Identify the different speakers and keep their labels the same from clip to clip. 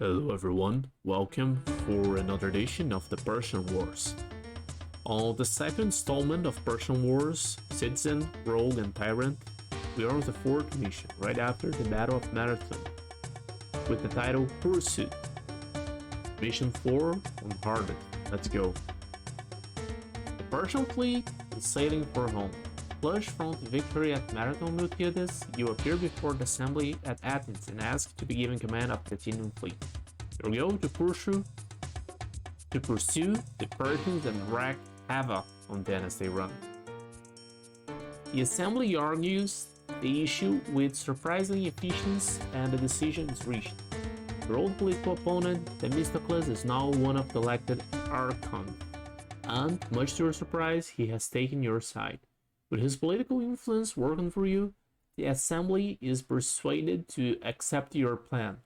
Speaker 1: Hello everyone, welcome for another edition of the Persian Wars. On the second installment of Persian Wars, Citizen, Rogue and Tyrant, we are on the fourth mission, right after the Battle of Marathon, with the title Pursuit. Mission 4 on Hardest, let's go. The Persian fleet is sailing for home. Flush from the victory at Marathon Miltiades, you appear before the assembly at Athens and ask to be given command of the Athenian fleet. You go to pursue the Persians and wreak havoc on them as they run. The assembly argues the issue with surprising efficiency and the decision is reached. Your old political opponent, Themistocles, is now one of the elected archons, and much to your surprise, he has taken your side. With his political influence working for you, the assembly is persuaded to accept your plan.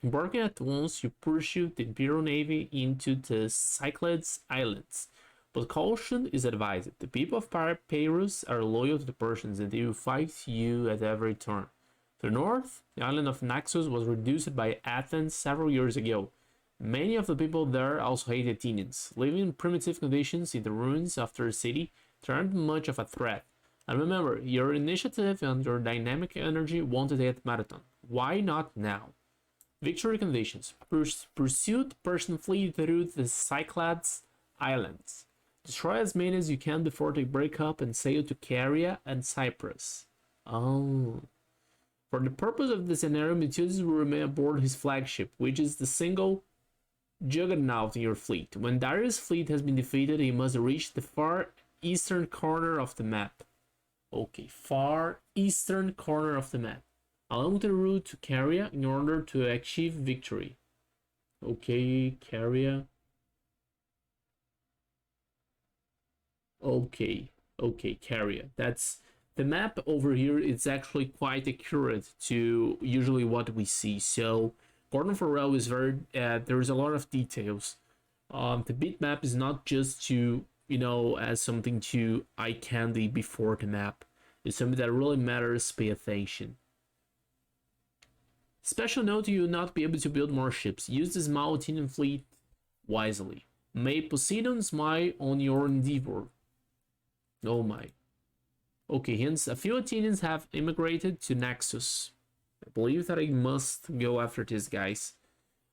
Speaker 1: Embarking at once, you pursue the Imperial Navy into the Cyclades Islands. But caution is advised. The people of Pyrrhus are loyal to the Persians and they will fight you at every turn. To the north, the island of Naxos was reduced by Athens several years ago. Many of the people there also hate Athenians. Living in primitive conditions in the ruins of their city, they aren't much of a threat. And remember, your initiative and your dynamic energy won today at Marathon. Why not now? Victory conditions. Pursue the Persian fleet through the Cyclades Islands. Destroy as many as you can before they break up and sail to Caria and Cyprus. Oh. For the purpose of the scenario, Miltiades will remain aboard his flagship, which is the single juggernaut in your fleet. When Darius' fleet has been defeated, he must reach the far eastern corner of the map. Okay, far eastern corner of the map, along the route to Caria in order to achieve victory. Okay, Caria. Okay, Caria. That's the map over here. It's actually quite accurate to usually what we see. So Gordon Farrell is very. There's a lot of details. The bitmap is not just to as something to eye candy before the map. It's something that really matters. Pay attention. Special note: you will not be able to build more ships. Use the small Athenian fleet wisely. May Poseidon smile on your endeavor. Oh my. Okay, hence a few Athenians have immigrated to Naxos. I believe that I must go after these guys.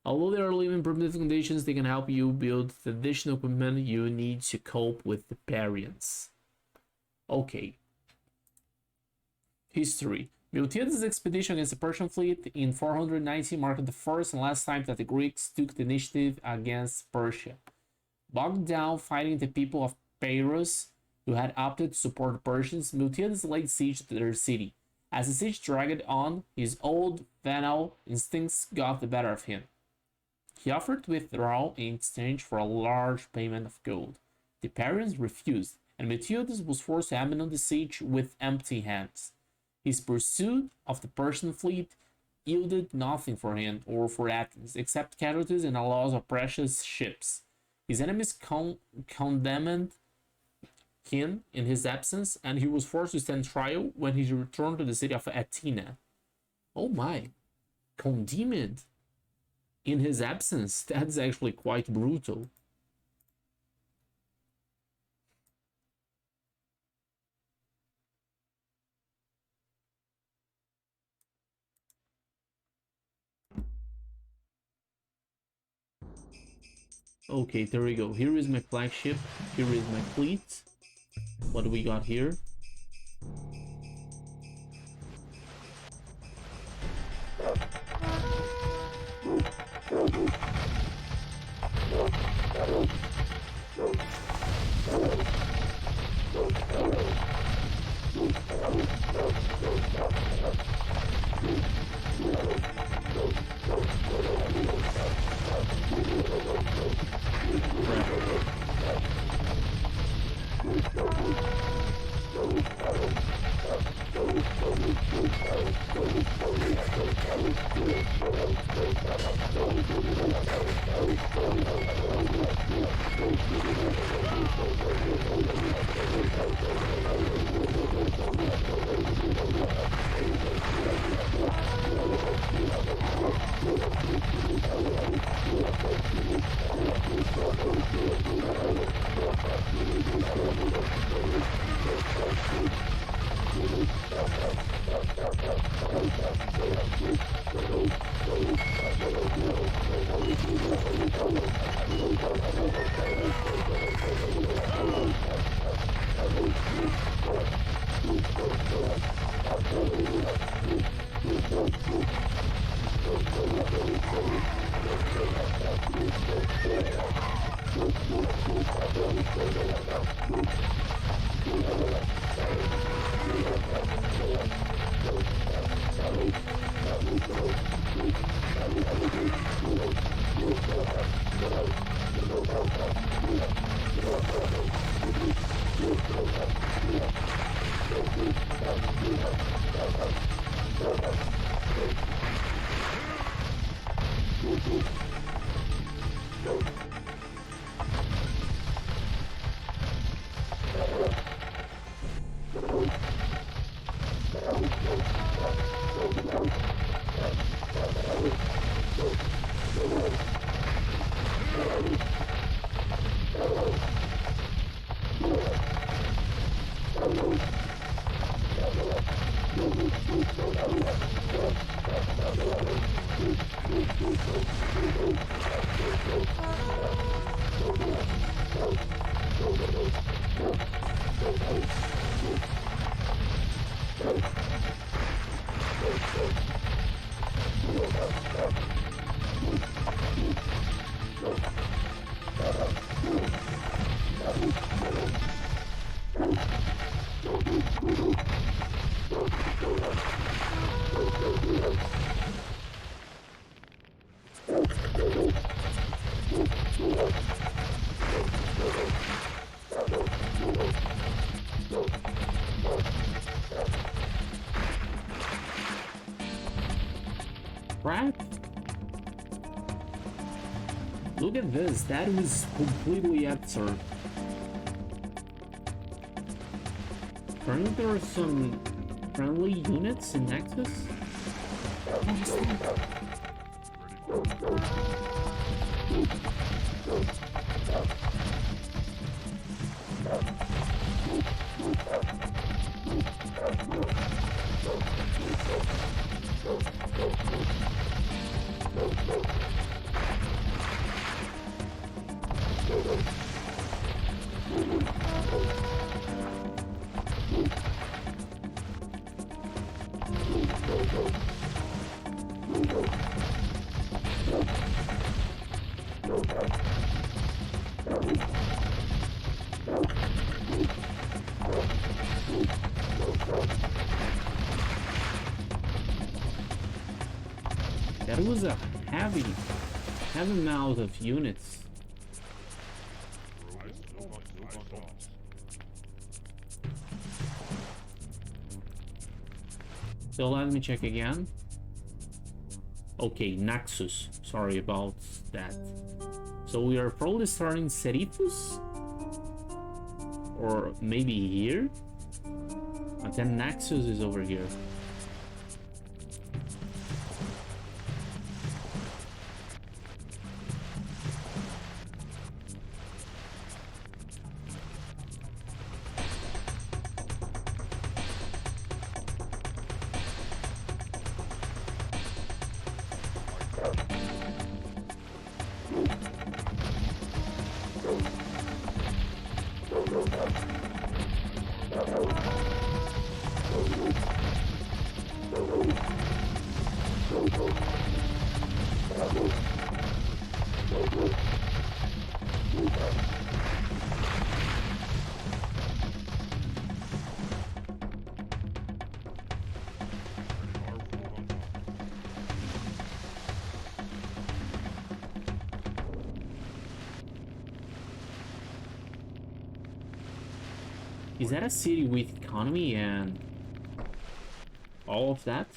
Speaker 1: Although they are living in primitive conditions, they can help you build the additional equipment you need to cope with the Parians. Okay. History. Miltiades' expedition against the Persian fleet in 490 marked the first and last time that the Greeks took the initiative against Persia. Bogged down fighting the people of Pyrrhus, who had opted to support the Persians, Miltiades laid siege to their city. As the siege dragged on, his old venal instincts got the better of him. He offered to withdraw in exchange for a large payment of gold. The Parians refused, and Miltiades was forced to abandon the siege with empty hands. His pursuit of the Persian fleet yielded nothing for him or for Athens, except casualties and a loss of precious ships. His enemies condemned him in his absence, and he was forced to stand trial when he returned to the city of Athena. Oh my, condemned in his absence? That's actually quite brutal. Okay, there we go. Here is my flagship. Here is my fleet. What do we got here? Right? Look at this, that was completely absurd. Apparently there are some friendly units in Nexus? Interesting. That was a heavy amount of units. So let me check again. Okay, Naxos. Sorry about that. So we are probably starting Serifus? Or maybe here? And then Naxos is over here. Is that a city with economy and all of that?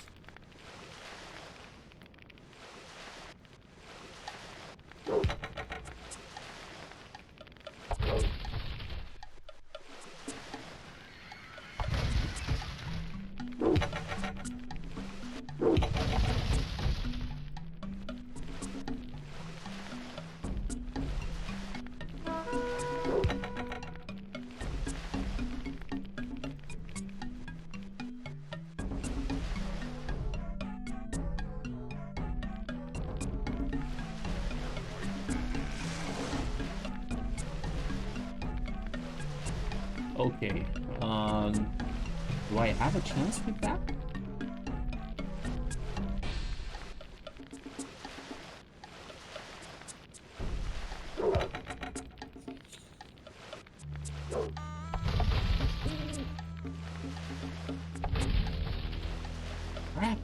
Speaker 1: Okay. Do I have a chance with that? Crap.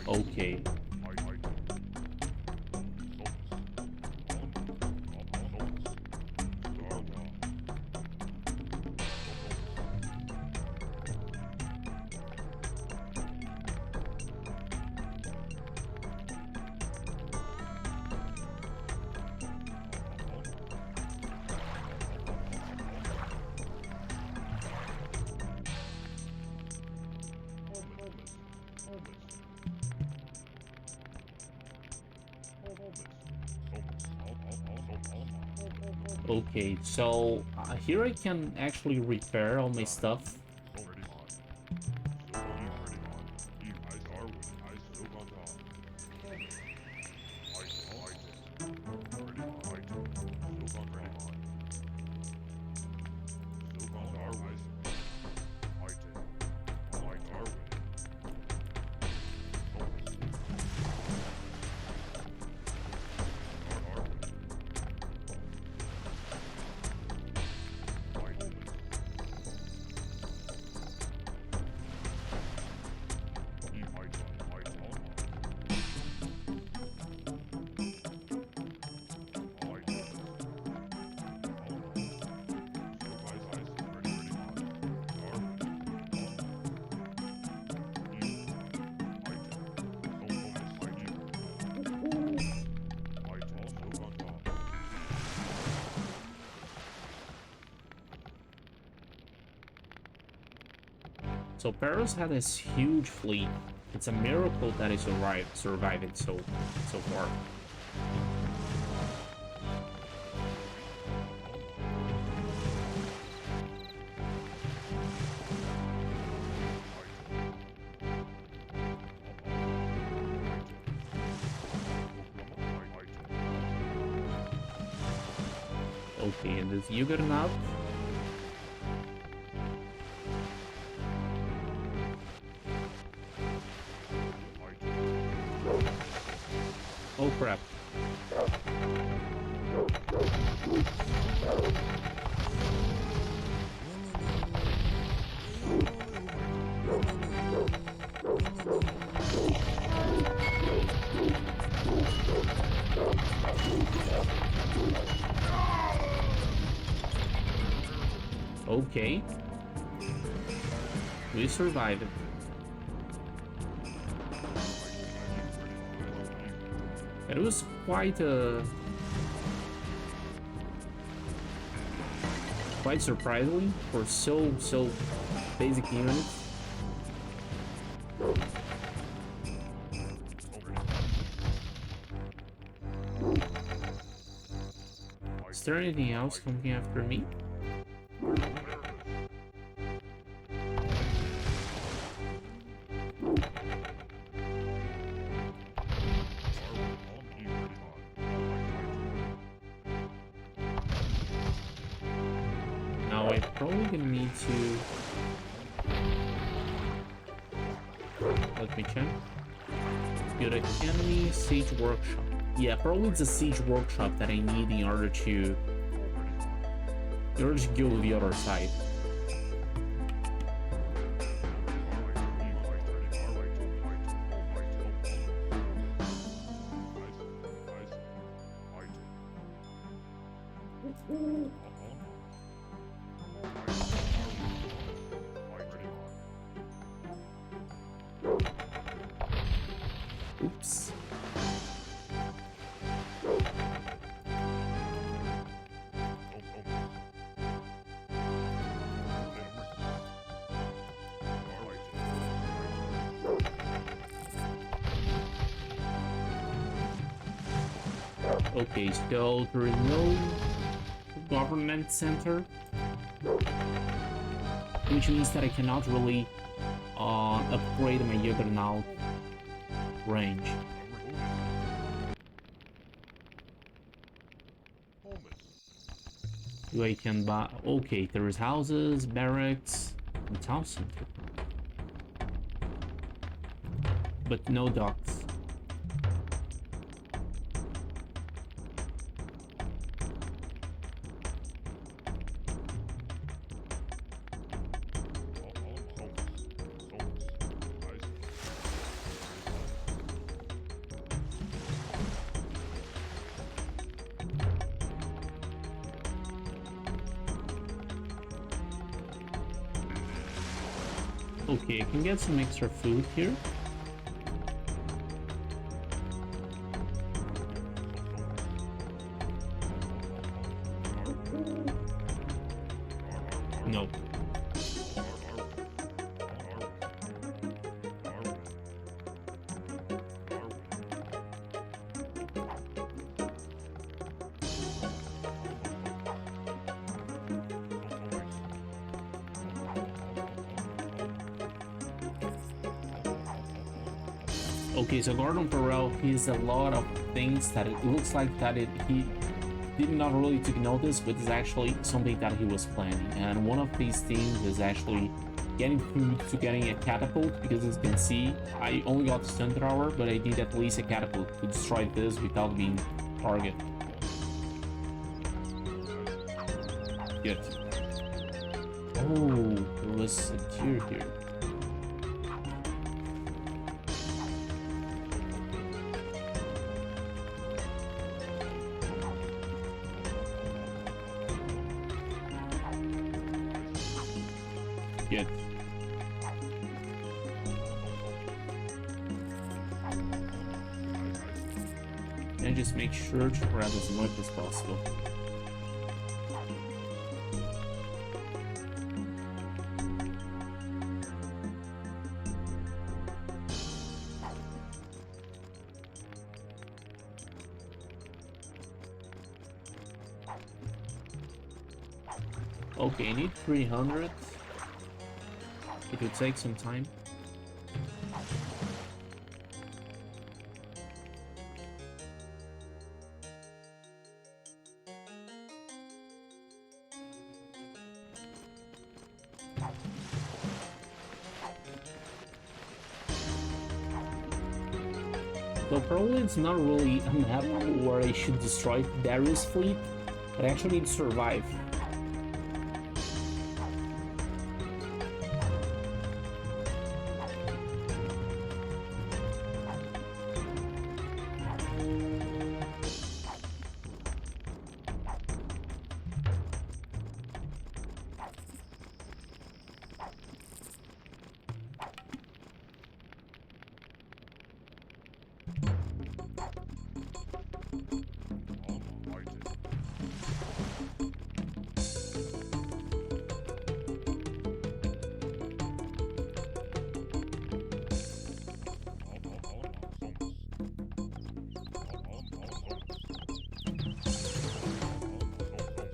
Speaker 1: Okay. Okay, so here I can actually repair all my stuff. So Paros had this huge fleet. It's a miracle that he surviving so far. Okay, and is you good enough? Oh crap. Okay. We survived it. It was quite surprising for so basic units. Is there anything else coming after me? Now I'm probably gonna need to... Let me check. Good Academy, Siege Workshop. Yeah, probably it's a Siege Workshop that I need in order to go to the other side. Oops. Okay, so there is no government center, which means that I cannot really upgrade my juggernaut range. I can buy. Okay, there's houses, barracks, and town center, but no docks. Okay, I can get some extra food here. No. Okay, so Gordon Farrell, he's a lot of things that it looks like that he did not really take notice, but it's actually something that he was planning. And one of these things is actually getting food to getting a catapult, because as you can see, I only got the stun thrower, but I need at least a catapult to destroy this without being targeted. Good. Oh, there was a tier here. Good. And just make sure to grab as much as possible. Okay, I need 300. It will take some time. So probably it's not really a map where I should destroy Darius' fleet, but I actually need to survive.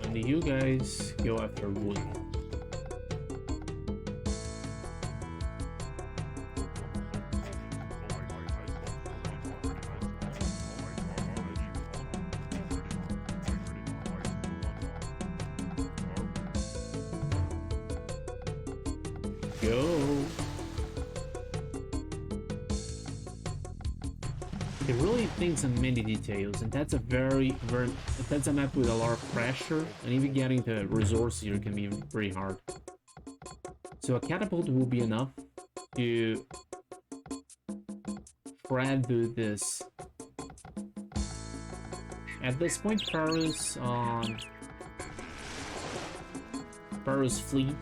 Speaker 1: And you guys go after wood. Go. It really thinks on many details, and that's a that's a map with a lot of pressure, and even getting the resources here can be pretty hard. So a catapult will be enough to Fred do this. At this point, Paris fleet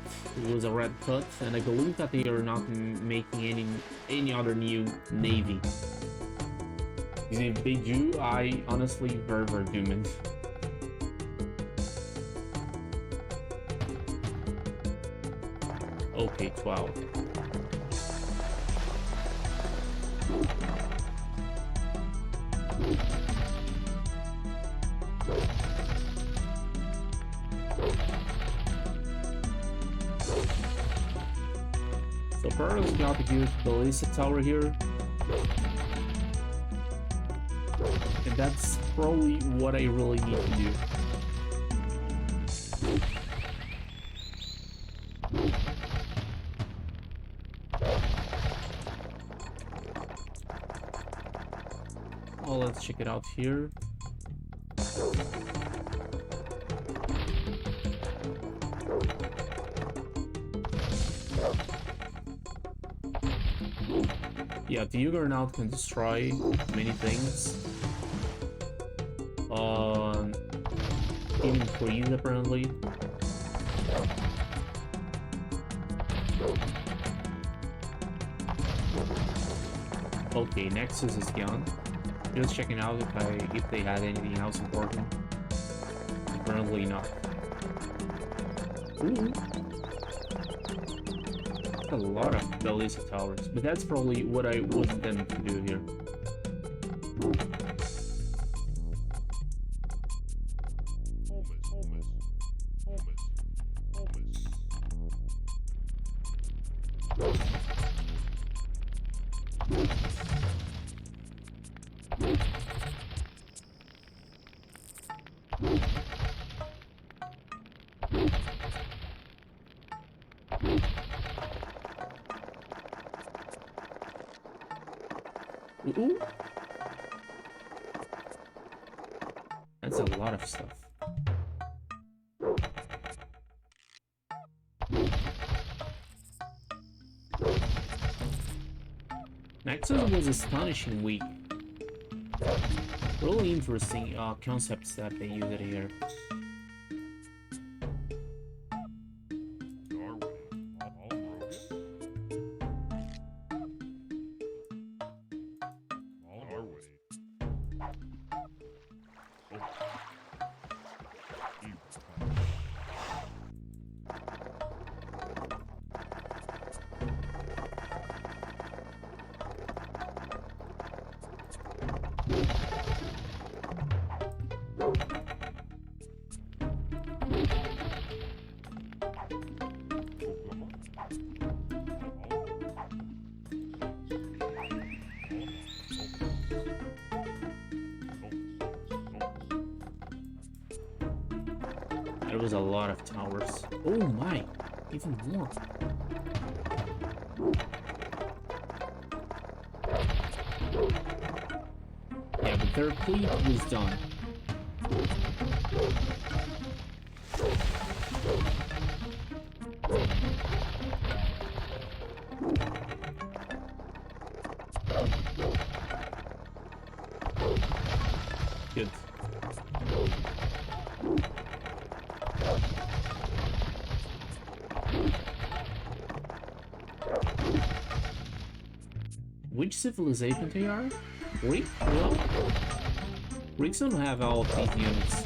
Speaker 1: was a red cut, and I believe that they are not making any other new navy. If they do, I honestly very doomed. Okay, 12. First, we have to use the ballistic tower here. And that's probably what I really need to do. Oh, let's check it out here. Yeah, the Juggernaut can destroy many things. Even trees, apparently. Okay, Nexus is gone. Just checking out if they had anything else important. Apparently not. Ooh. A lot of ballistic towers, but that's probably what I was intending to do here. Ooh. That's a lot of stuff. Nexus was astonishingly weak. Really interesting concepts that they used here. There was a lot of towers. Oh my, even more. Yeah, but their fleet was done. Good. Which civilization they are? Greek? Well, Greeks don't have all of these units.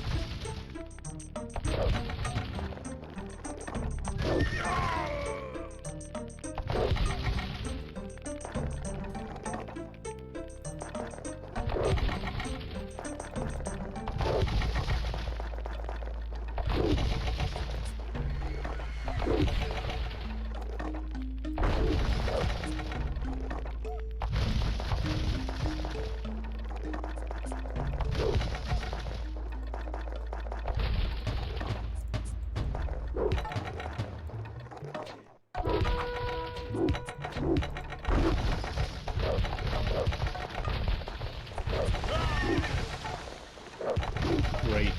Speaker 1: Great.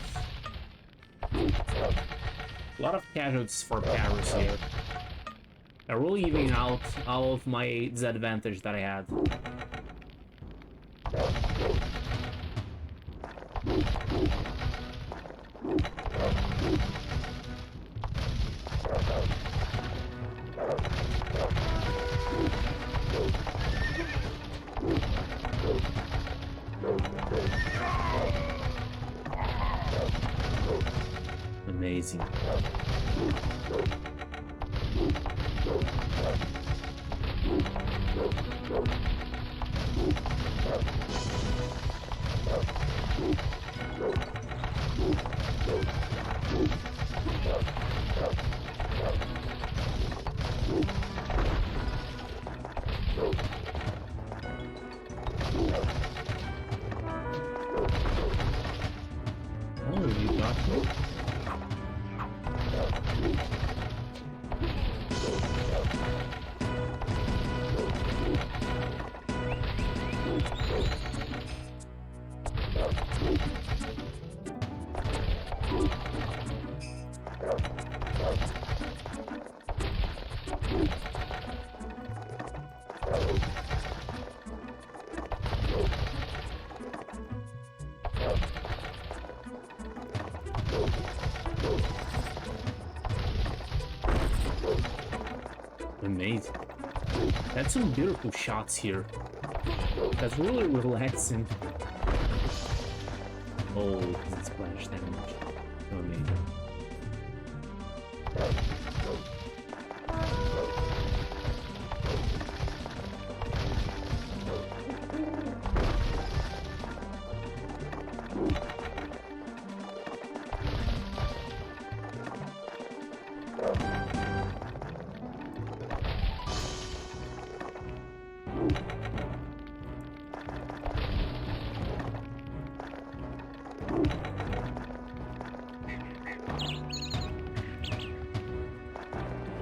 Speaker 1: A lot of casualties for Paris here. They're really evening out all of my disadvantage that I had. Amazing. Amazing. That's some beautiful shots here. That's really relaxing. Oh, it's splash damage. Amazing.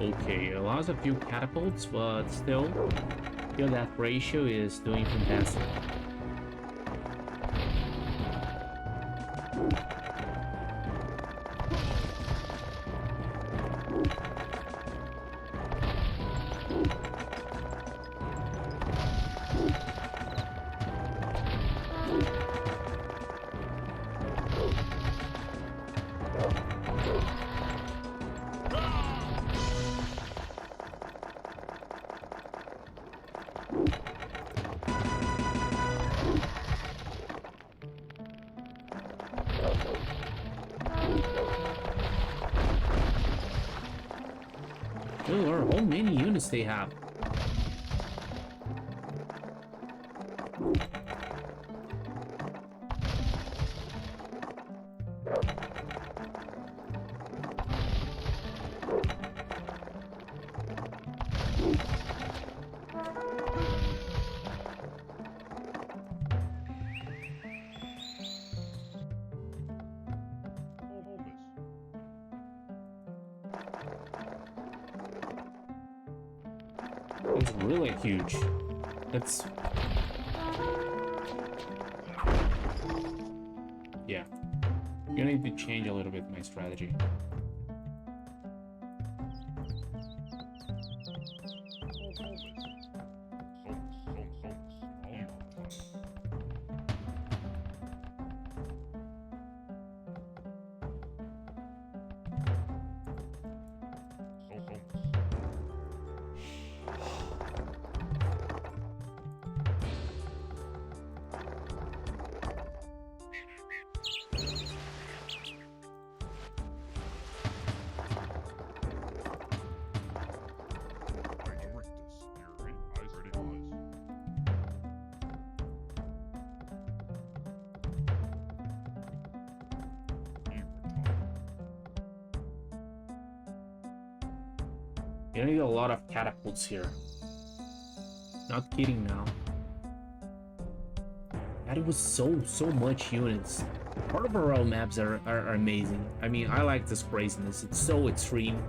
Speaker 1: Okay, it allows a few catapults, but still, your death ratio is doing fantastic. Look how many units they have. It's really huge. That's... yeah. I'm gonna need to change a little bit my strategy. You need a lot of catapults here. Not kidding now. That was so much units. Part of our maps are amazing. I mean, I like this craziness. It's so extreme.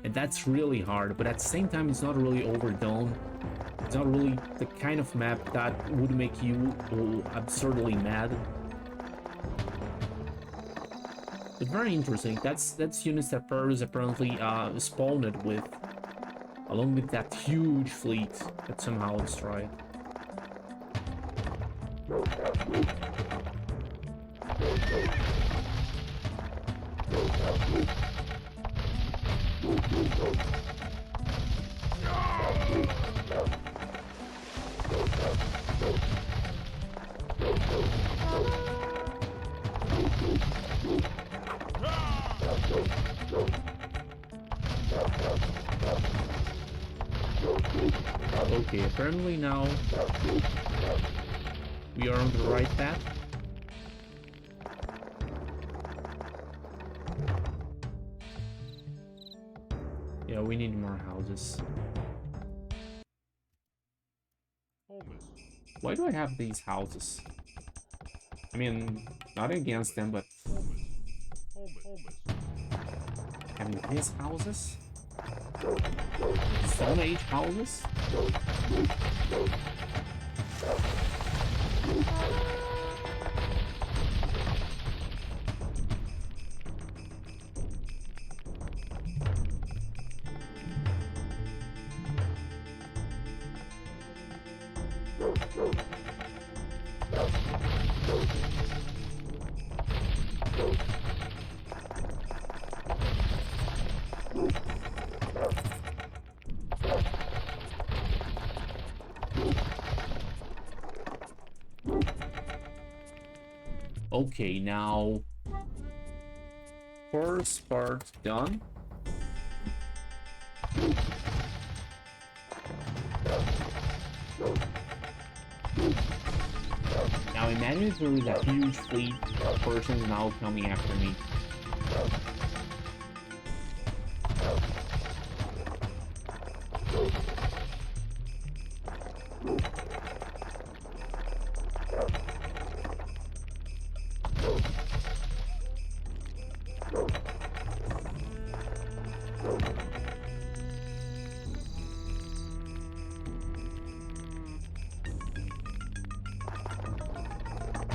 Speaker 1: And that's really hard, but at the same time, it's not really overdone. It's not really the kind of map that would make you absurdly mad. But very interesting. That's units that Persian apparently spawned with, along with that huge fleet that somehow destroyed. Okay, apparently now we are on the right path. Yeah, we need more houses. Why do I have these houses? I mean, not against them, but Having his houses. Stone Age houses. Okay, now first part done. Now imagine if there was a huge fleet of Persians now coming after me.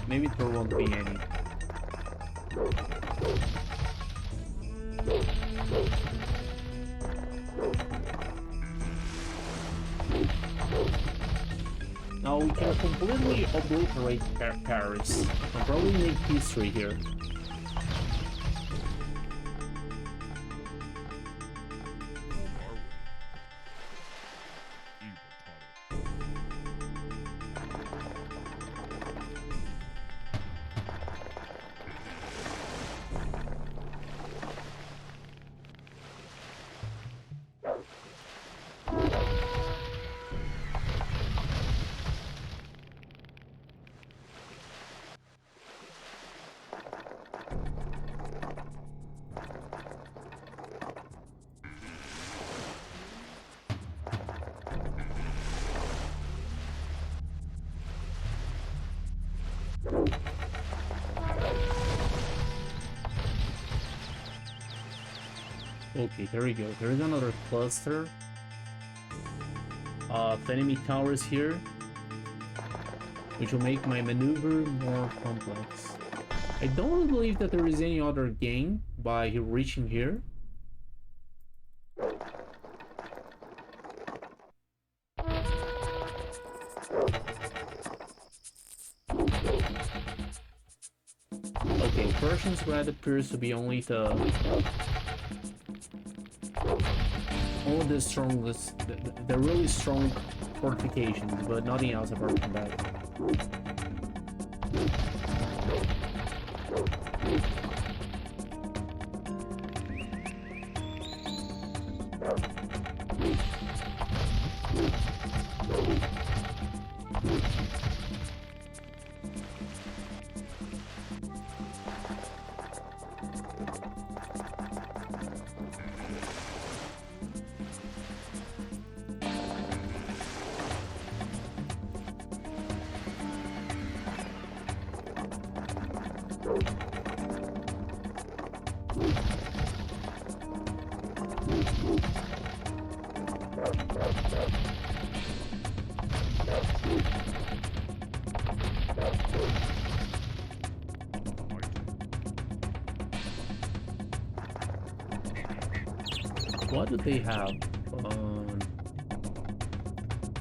Speaker 1: Maybe there won't be any. Now we can completely obliterate Paris and probably make history here. Okay, there we go. There is another cluster of enemy towers here, which will make my maneuver more complex. I don't believe that there is any other gain by reaching here. Okay, Persian's red appears to be only the strongest, the really strong fortifications, but nothing else apart from that. What do they have?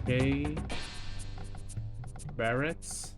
Speaker 1: Okay. Barracks.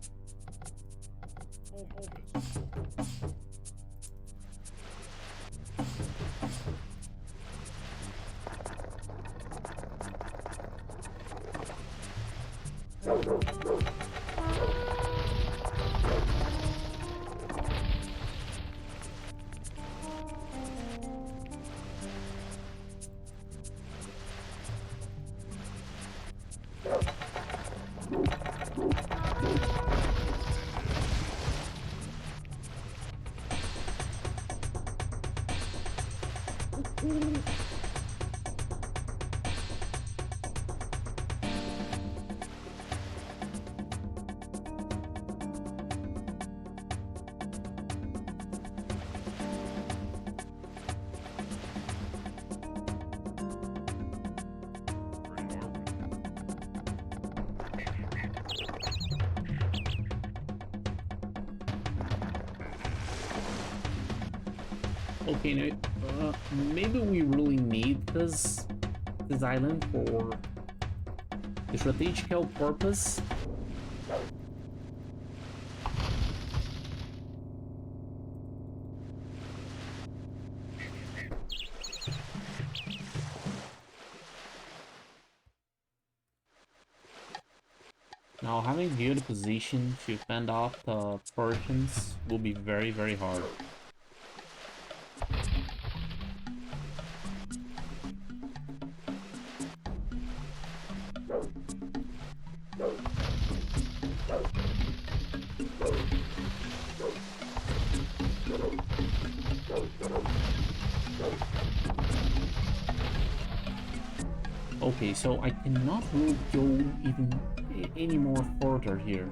Speaker 1: Okay, now, maybe we really need this island for the strategical purpose. Now, having good position to fend off the Persians will be very, very hard. Okay, so I cannot really go even any more further here.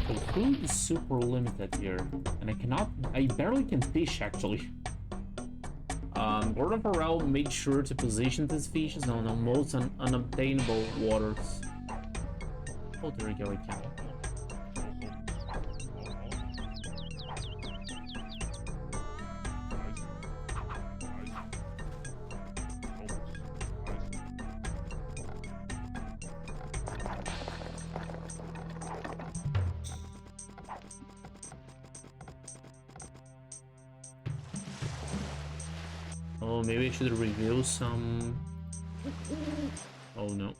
Speaker 1: So food is super limited here, and I barely can fish actually. Gordon Farrell made sure to position these fishes on the most unobtainable waters. Oh, there we go, I can. Oh, maybe I should reveal some... Oh no.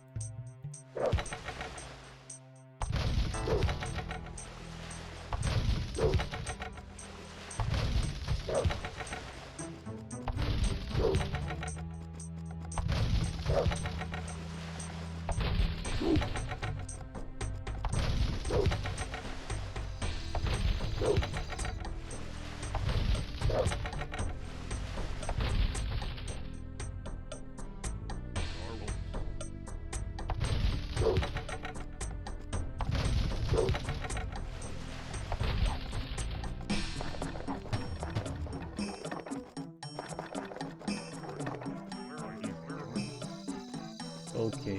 Speaker 1: Okay,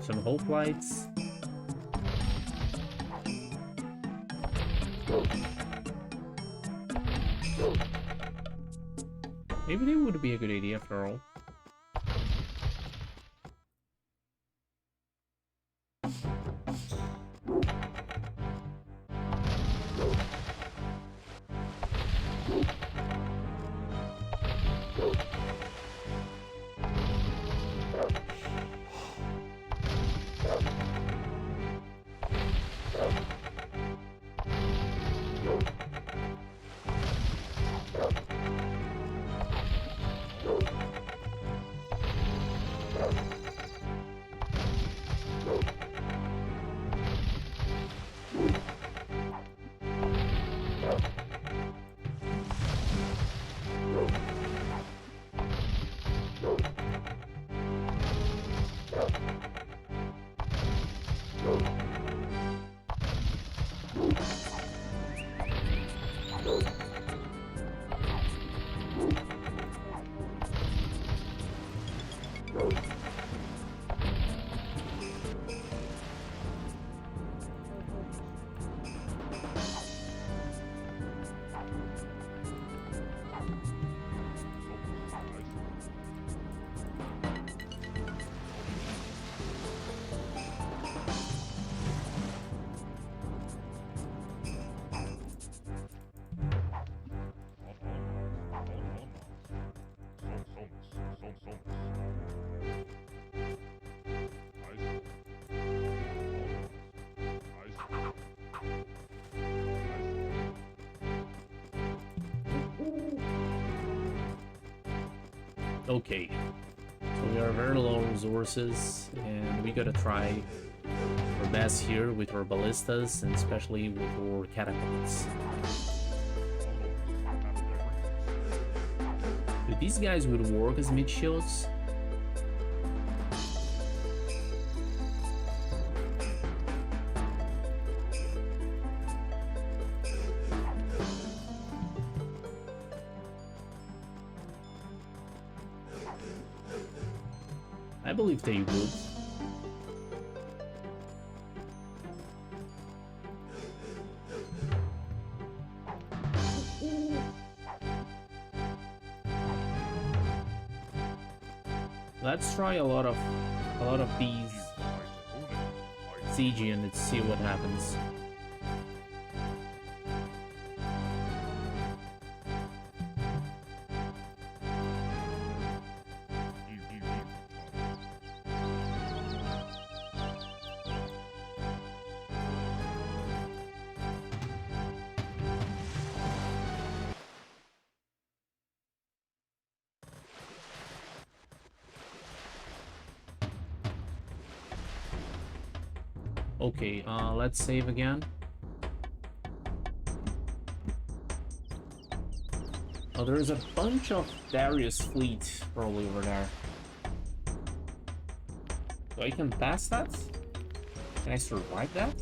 Speaker 1: some hope lights. Maybe they would be a good idea after all. Okay, So we are very low on resources, and we gotta try our best here with our ballistas, and especially with our catapults. These guys would work as mid shields. I believe they would. Let's try a lot of these siege and let's see what happens. Okay, let's save again. Oh, there's a bunch of Darius fleet probably over there. So I can pass that? Can I survive that?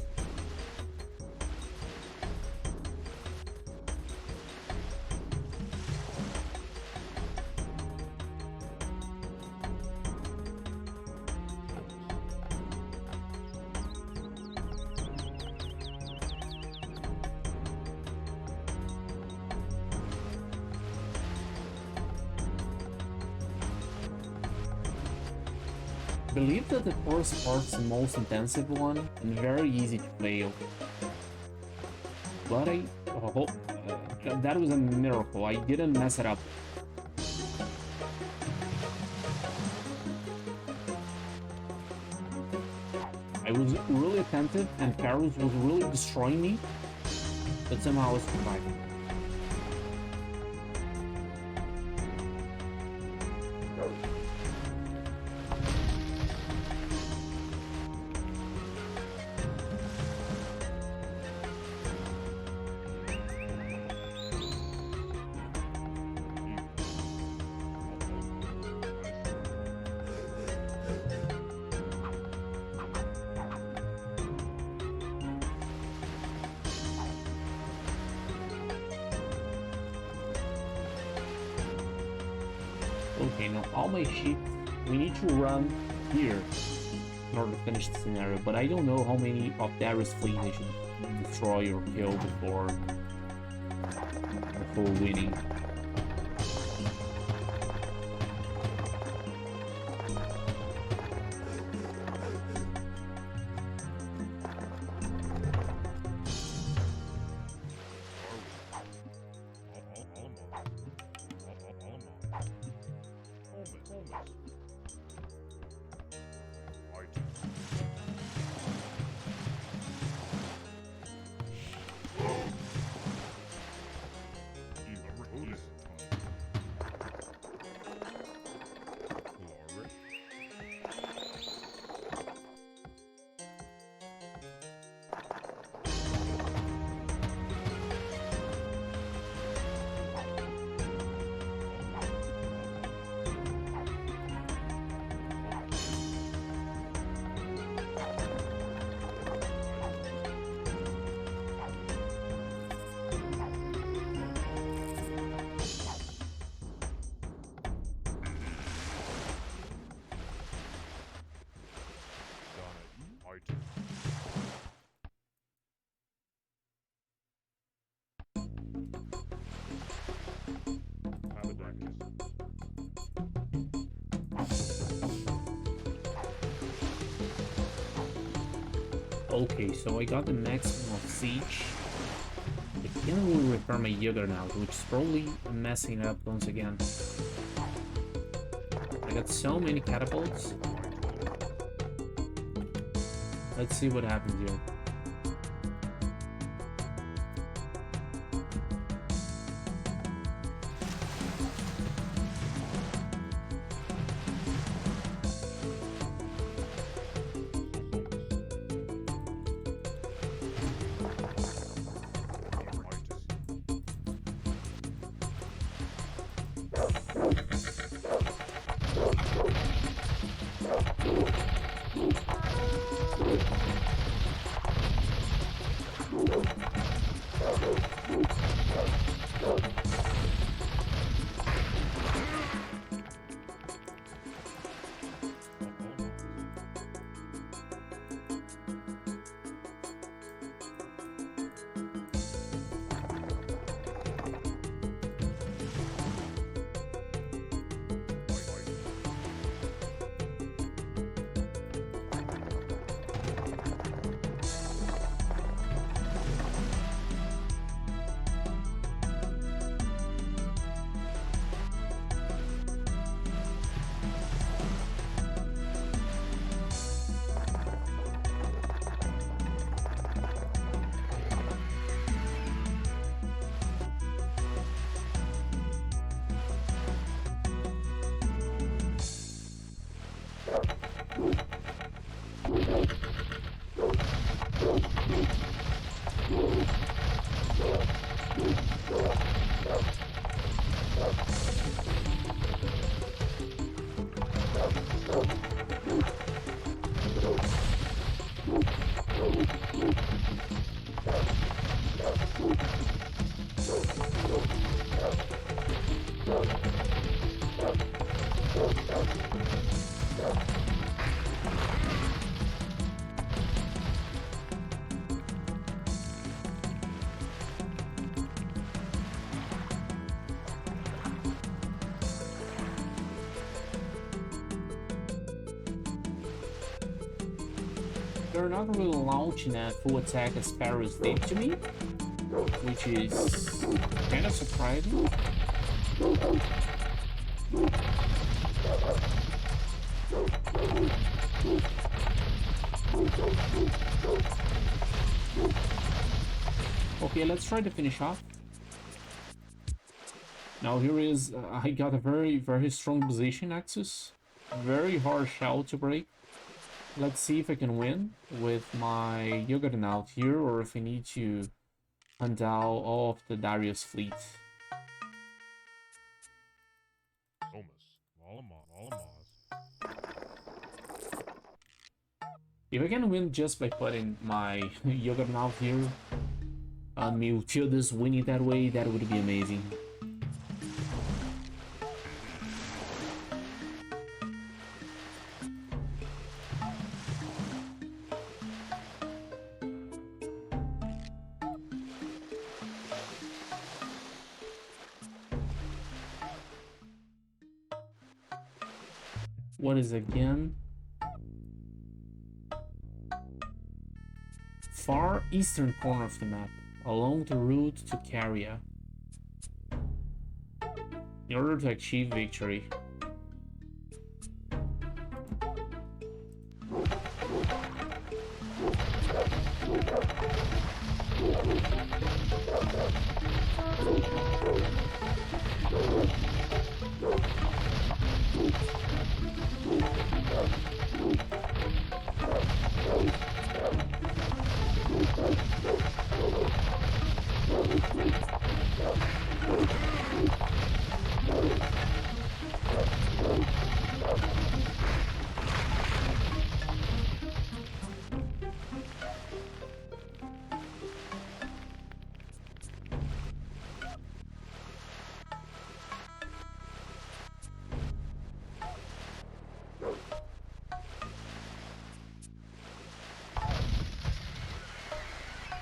Speaker 1: I believe that the first part's the most intensive one and very easy to fail. But that was a miracle. I didn't mess it up. I was really attentive and Carlos was really destroying me, but somehow I was surviving. Okay, now all my sheep, we need to run here in order to finish the scenario, but I don't know how many of Darius' fleet I should destroy or kill before winning. Okay, so I got the maximum of siege. I can't really repair my juggernaut, which is probably messing up once again. I got so many catapults. Let's see what happens here. they're not really launching at full attack as Sparrows did to me, which is kind of surprising. Okay, let's try to finish off. Now here is, I got a very strong position axis. Very hard shell to break. Let's see if I can win with my Juggernaut here, or if I need to hunt out all of the Darius fleet. If I can win just by putting my Juggernaut here, and Mewtwo winning that way, that would be amazing. What is again? Far eastern corner of the map, along the route to Caria, in order to achieve victory.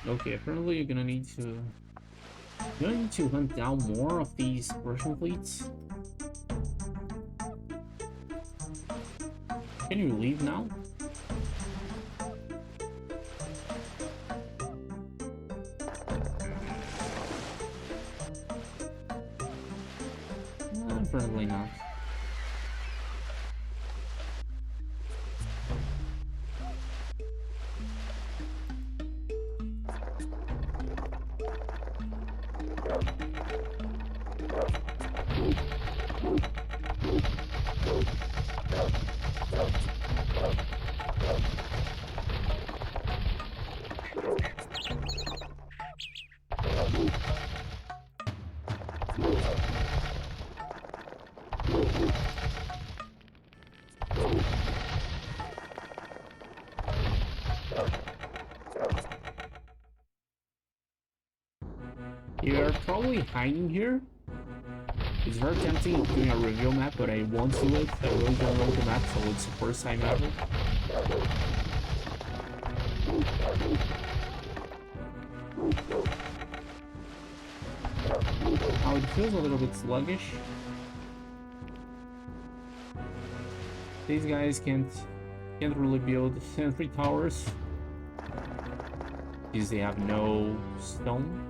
Speaker 1: Okay, apparently you're gonna need to hunt down more of these Persian fleets. Can you leave now? Apparently not. You're probably hiding here. It's very tempting of doing a reveal map, but I won't do it. I really don't know the map, so it's the first time ever. Now it feels a little bit sluggish. These guys can't really build 3 towers because they have no stone.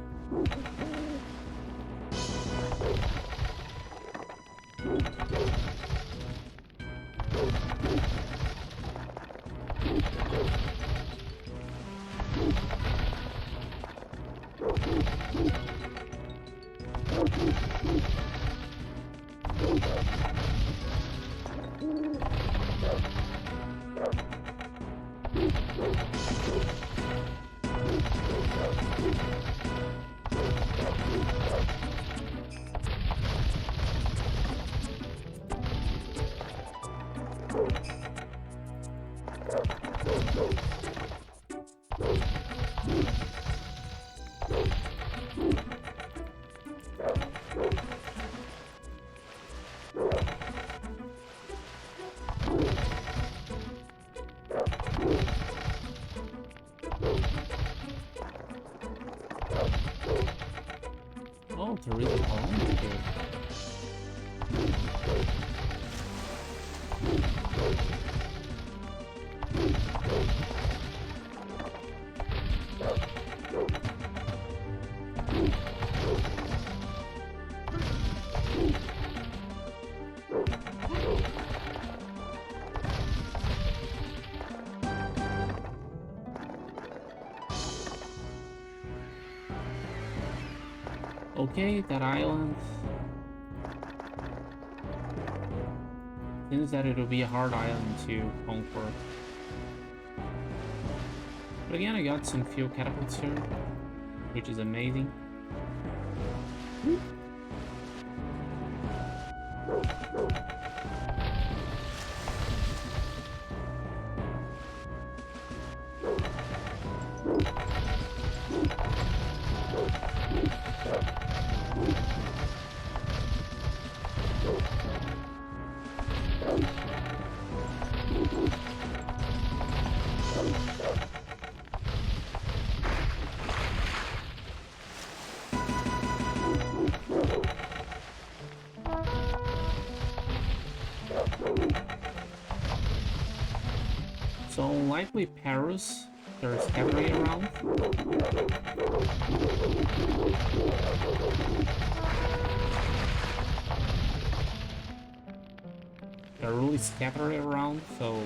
Speaker 1: Oh, there is a column here. Okay, that island. Seems that it'll be a hard island to conquer. But again, I got some fuel catapults here, which is amazing. So likely Paris, there's cavalry around. They're really scattered around, so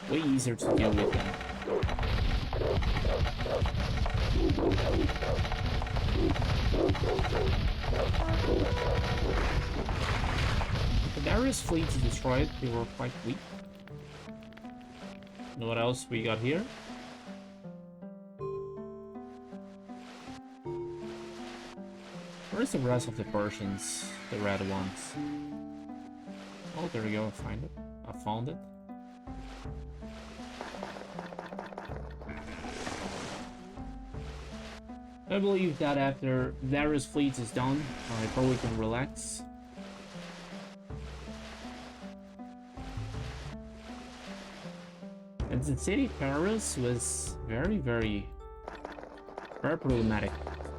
Speaker 1: way easier to deal with them. The Darius fleet is destroyed, they were quite weak. And what else we got here? Where's the rest of the Persians? The red ones. Oh, there we go, I found it. I believe that after Darius' fleet is done, I probably can relax. And the city Paris was very problematic.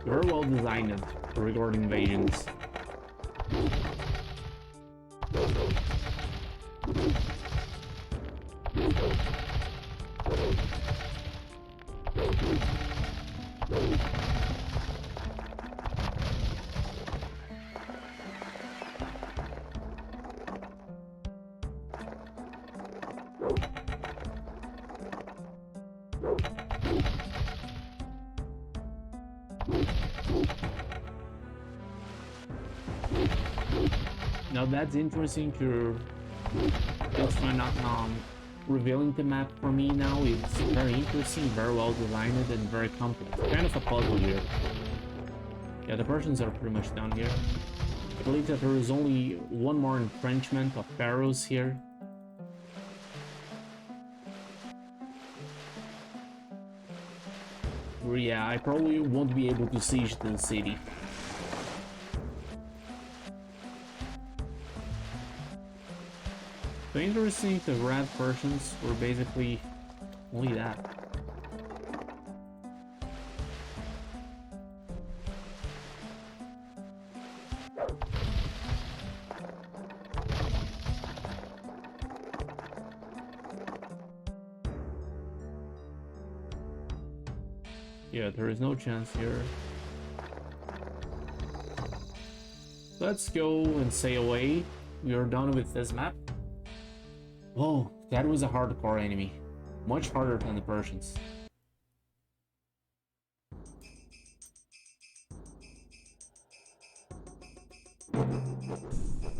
Speaker 1: Very well designed regarding invasions. Now that's interesting to just find out revealing the map for me now. It's very interesting, very well designed and very complex. Kind of a puzzle here. Yeah, the Persians are pretty much down here. I believe that there is only one more entrenchment of pharaohs here. Yeah, I probably won't be able to siege the city. So interesting, the red Persians were basically only that. Yeah, there is no chance here. Let's go and sail away. We are done with this map. Oh, that was a hardcore enemy. Much harder than the Persians.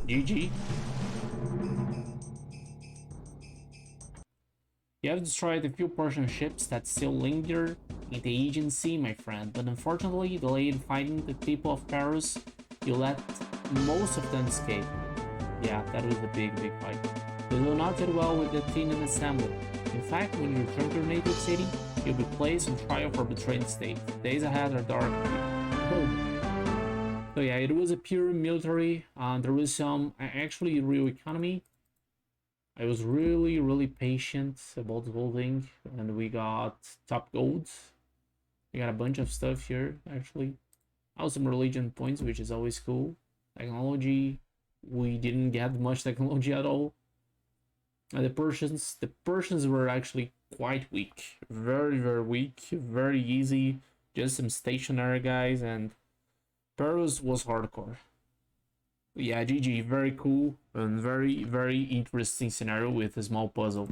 Speaker 1: GG. You have destroyed a few Persian ships that still linger in the Aegean Sea, my friend, but unfortunately, delayed fighting the people of Paris, you let most of them escape. Yeah, that was a big fight. You do not do well with the Athenian assembly. In fact, when you return to your native city, you'll be placed on trial for betraying the state. Days ahead are dark. So yeah, it was a pure military. There was some actually real economy. I was really patient about the whole thing, and we got top golds. We got a bunch of stuff here, actually. Also some religion points, which is always cool. Technology, we didn't get much technology at all. The Persians were actually quite weak. Very weak, very easy. Just some stationary guys, and Paris was hardcore. Yeah, GG, very cool and very interesting scenario with a small puzzle.